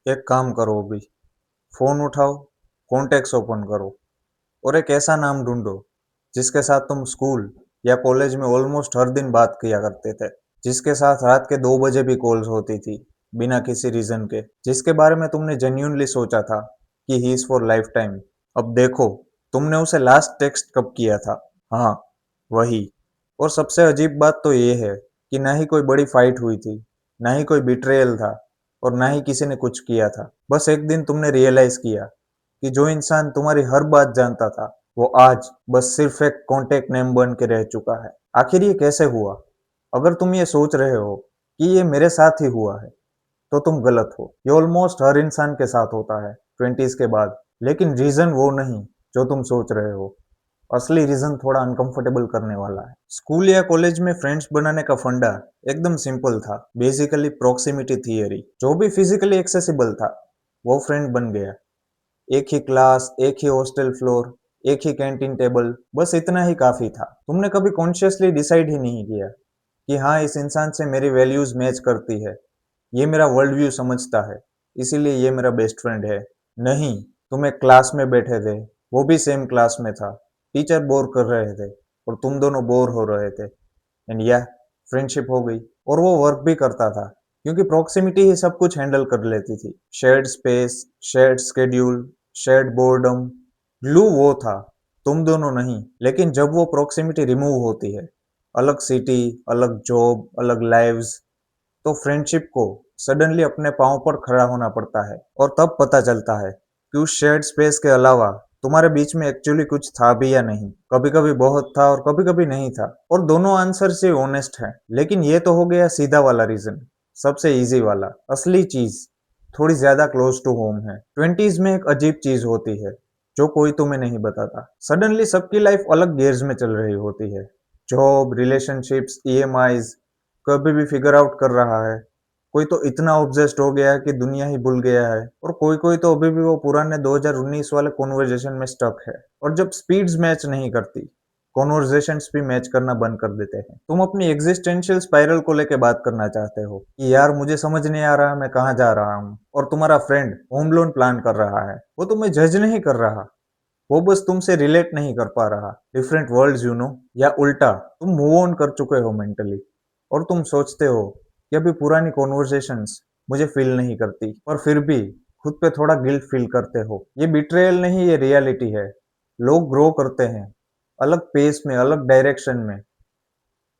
एक काम करो अभी, फोन उठाओ, कॉन्टेक्ट्स ओपन करो और एक ऐसा नाम ढूंढो जिसके साथ तुम स्कूल या कॉलेज में ऑलमोस्ट हर दिन बात किया करते थे, जिसके साथ रात के 2 बजे भी कॉल्स होती थी बिना किसी रीजन के, जिसके बारे में तुमने जेन्यूनली सोचा था कि he is for life time. अब देखो, तुमने उसे लास्ट टेक्स्ट कब किया था? हाँ, वही। और सबसे अजीब बात तो ये है कि ना ही कोई बड़ी फाइट हुई थी, ना ही कोई बिट्रेयल था, और ना ही किसी ने कुछ किया था। बस एक दिन तुमने रियलाइज किया कि जो इंसान तुम्हारी हर बात जानता था वो आज बस सिर्फ एक कॉन्टेक्ट नेम बन के रह चुका है। आखिर ये कैसे हुआ? अगर तुम ये सोच रहे हो कि ये मेरे साथ ही हुआ है तो तुम गलत हो। ये ऑलमोस्ट हर इंसान के साथ होता है 20s के बाद। लेकिन रीजन वो नहीं जो तुम सोच रहे हो। असली रीजन थोड़ा अनकंफर्टेबल करने वाला है। स्कूल या कॉलेज में फ्रेंड्स बनाने का फंडा एकदम सिंपल था। Basically proximity theory. जो भी फिजिकली एक्सेसिबल था वो फ्रेंड बन गया। एक ही क्लास, एक ही हॉस्टल फ्लोर, एक ही कैंटीन टेबल, बस इतना ही काफी था। तुमने कभी कॉन्शियसली डिसाइड ही नहीं किया कि हाँ, इस इंसान से मेरी वैल्यूज मैच करती है, ये मेरा वर्ल्ड व्यू समझता है, इसीलिए ये मेरा बेस्ट फ्रेंड है। नहीं, तुम एक क्लास में बैठे थे, वो भी सेम क्लास में था, टीचर बोर कर रहे थे और तुम दोनों बोर हो रहे थे, एंड या फ्रेंडशिप हो गई। और वो वर्क भी करता था क्योंकि प्रॉक्सिमिटी ही सब कुछ हैंडल कर लेती थी। Shared space, shared schedule, shared boredom. Glue वो था, तुम दोनों नहीं। लेकिन जब वो प्रॉक्सिमिटी रिमूव होती है, अलग सिटी, अलग जॉब, अलग लाइव्स, तो फ्रेंडशिप को सडनली अपने पांव पर खड़ा होना पड़ता है। और तब पता चलता है कि उस शेयर्ड स्पेस के अलावा तुम्हारे बीच में एक्चुअली कुछ था भी या नहीं। कभी कभी बहुत था और कभी कभी नहीं था, और दोनों आंसर से ऑनेस्ट हैं। लेकिन ये तो हो गया सीधा वाला रीजन, सबसे इजी वाला। असली चीज थोड़ी ज्यादा क्लोज टू होम है। 20s में एक अजीब चीज होती है जो कोई तुम्हें नहीं बताता। सडनली सबकी लाइफ अलग गियर्स में चल रही होती है। जॉब, रिलेशनशिप्स, ईएमआईज, कभी भी फिगर आउट कर रहा है। कोई तो इतना ऑब्सेस्ड हो गया है कि दुनिया ही भूल गया है, और कोई कोई तो अभी भी वो पुराने 2019 वाले कॉन्वर्जेशन में स्टक है। और जब स्पीड्स मैच नहीं करती, कॉन्वर्जेशंस भी मैच करना बंद कर देते हैं। तुम अपनी एग्जिस्टेंशियल स्पाइरल को लेके बात करना चाहते हो कि यार मुझे समझ नहीं आ रहा मैं कहाँ जा रहा हूँ, और तुम्हारा फ्रेंड होम लोन प्लान कर रहा है। वो तुम्हें जज नहीं कर रहा, वो बस तुमसे रिलेट नहीं कर पा रहा। Different worlds you know. या उल्टा, तुम मूव ऑन कर चुके हो मेंटली, और तुम सोचते हो कि अभी पुरानी कॉन्वर्सेशंस मुझे फील नहीं करती, और फिर भी खुद पे थोड़ा गिल्ट फील करते हो। ये बिट्रेयल नहीं, ये रियलिटी है। लोग ग्रो करते हैं अलग पेस में, अलग डायरेक्शन में,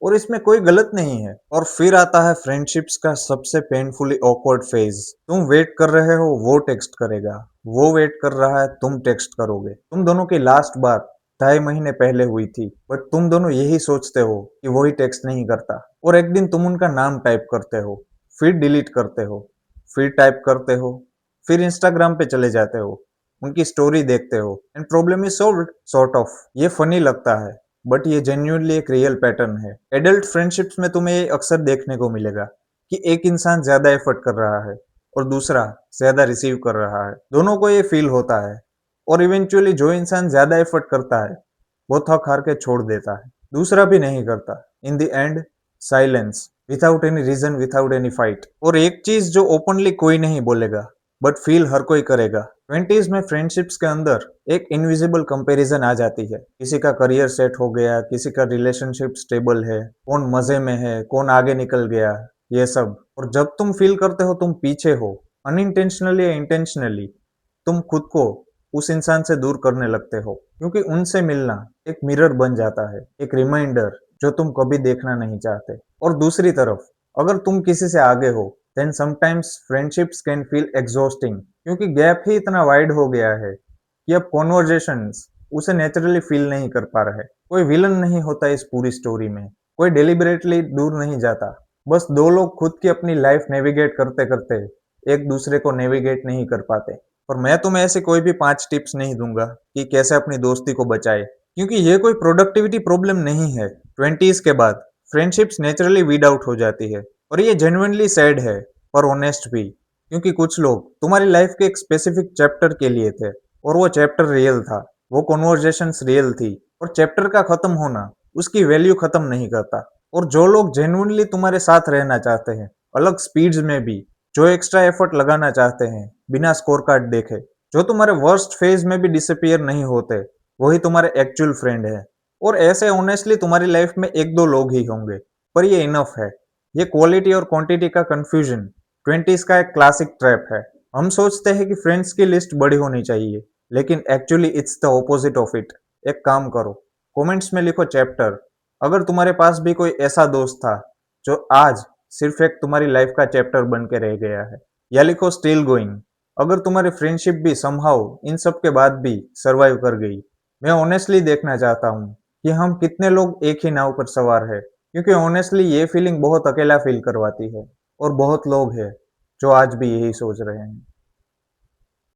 और इसमें कोई गलत नहीं है। और फिर आता है फ्रेंडशिप्स का सबसे पेनफुली ऑकवर्ड फेज। तुम वेट कर रहे हो, वो टेक्स्ट करेगा। वो वेट कर रहा है, तुम टेक्स्ट करोगे। तुम दोनों की लास्ट बात 2.5 महीने पहले हुई थी, बट तुम दोनों यही सोचते हो कि वही टेक्स्ट नहीं करता। और एक दिन तुम उनका नाम टाइप करते हो, फिर डिलीट करते हो, फिर टाइप करते हो, फिर इंस्टाग्राम पे चले जाते हो, उनकी स्टोरी देखते हो, and problem is solved sort of. ये फनी लगता है, बट ये जेन्युइनली एक रियल पैटर्न है। एडल्ट फ्रेंडशिप्स में तुम्हें ये अक्सर देखने को मिलेगा कि एक इंसान ज्यादा एफर्ट कर रहा है और दूसरा ज्यादा रिसीव कर रहा है। दोनों को ये फील होता है, और इवेंचुअली जो इंसान ज्यादा एफर्ट करता है वो थक हार के छोड़ देता है, दूसरा भी नहीं करता। In the end, silence, without any reason, without any fight. और एक चीज जो ओपनली कोई नहीं बोलेगा बट फील हर कोई करेगा, 20s में फ्रेंडशिप्स के अंदर एक इनविजिबल कंपैरिजन आ जाती है। किसी का करियर सेट हो गया, किसी का रिलेशनशिप स्टेबल है, कौन मजे में है, कौन आगे निकल गया, ये सब। और जब तुम फील करते हो तुम पीछे हो, अनइंटेंशनली या इंटेंशनली, तुम खुद को उस इंसान से दूर करने लगते हो, क्योंकि उनसे मिलना एक मिरर बन जाता है, एक रिमाइंडर जो तुम कभी देखना नहीं चाहते। और दूसरी तरफ, अगर तुम किसी से आगे हो, then sometimes friendships can feel exhausting, क्योंकि गैप ही इतना वाइड हो गया है कि अब कॉन्वर्जेशंस उसे नेचुरली फील नहीं कर पा रहे। कोई विलन नहीं होता इस पूरी स्टोरी में, कोई डेलिबरेटली दूर नहीं जाता। बस दो लोग खुद की अपनी लाइफ नेविगेट करते करते एक दूसरे को नेविगेट नहीं कर पाते। और मैं तुम्हें ऐसे कोई भी 5 टिप्स नहीं दूंगा कि कैसे अपनी दोस्ती को बचाए, क्योंकि ये कोई प्रोडक्टिविटी प्रॉब्लम नहीं है। 20s के बाद फ्रेंडशिप्स नेचुरली वीड आउट हो जाती है, और ये जेन्युइनली सैड है, पर ऑनेस्ट भी। क्योंकि कुछ लोग तुम्हारी लाइफ के एक स्पेसिफिक चैप्टर के लिए थे, और वो चैप्टर रियल था, वो कॉन्वर्जेशंस रियल थी, और चैप्टर का खत्म होना उसकी वैल्यू खत्म नहीं करता। और जो लोग जेन्युइनली तुम्हारे साथ रहना चाहते हैं, अलग स्पीड्स में भी, जो एक्स्ट्रा एफर्ट लगाना चाहते हैं बिना स्कोर कार्ड देखे, जो तुम्हारे वर्स्ट फेज में भी डिसअपियर नहीं होते, वही तुम्हारे एक्चुअल फ्रेंड है। और ऐसे ऑनेस्टली तुम्हारी लाइफ में एक दो लोग ही होंगे, पर ये इनफ है। ये क्वालिटी और क्वांटिटी का कंफ्यूजन ट्वेंटीज का एक क्लासिक ट्रैप है। हम सोचते हैं कि फ्रेंड्स की लिस्ट बड़ी होनी चाहिए, लेकिन actually it's the opposite of it. एक काम करो, कमेंट्स में लिखो चैप्टर, अगर तुम्हारे पास भी कोई ऐसा दोस्त था जो आज सिर्फ एक तुम्हारी लाइफ का चैप्टर बन के रह गया है। या लिखो स्टिल गोइंग, अगर तुम्हारी फ्रेंडशिप भी समहाउ इन सब के बाद भी सरवाइव कर गई। मैं ऑनेस्टली देखना चाहता हूँ कि हम कितने लोग एक ही नाव पर सवार है, क्योंकि ऑनेस्टली ये फीलिंग बहुत अकेला फील करवाती है, और बहुत लोग हैं जो आज भी यही सोच रहे हैं।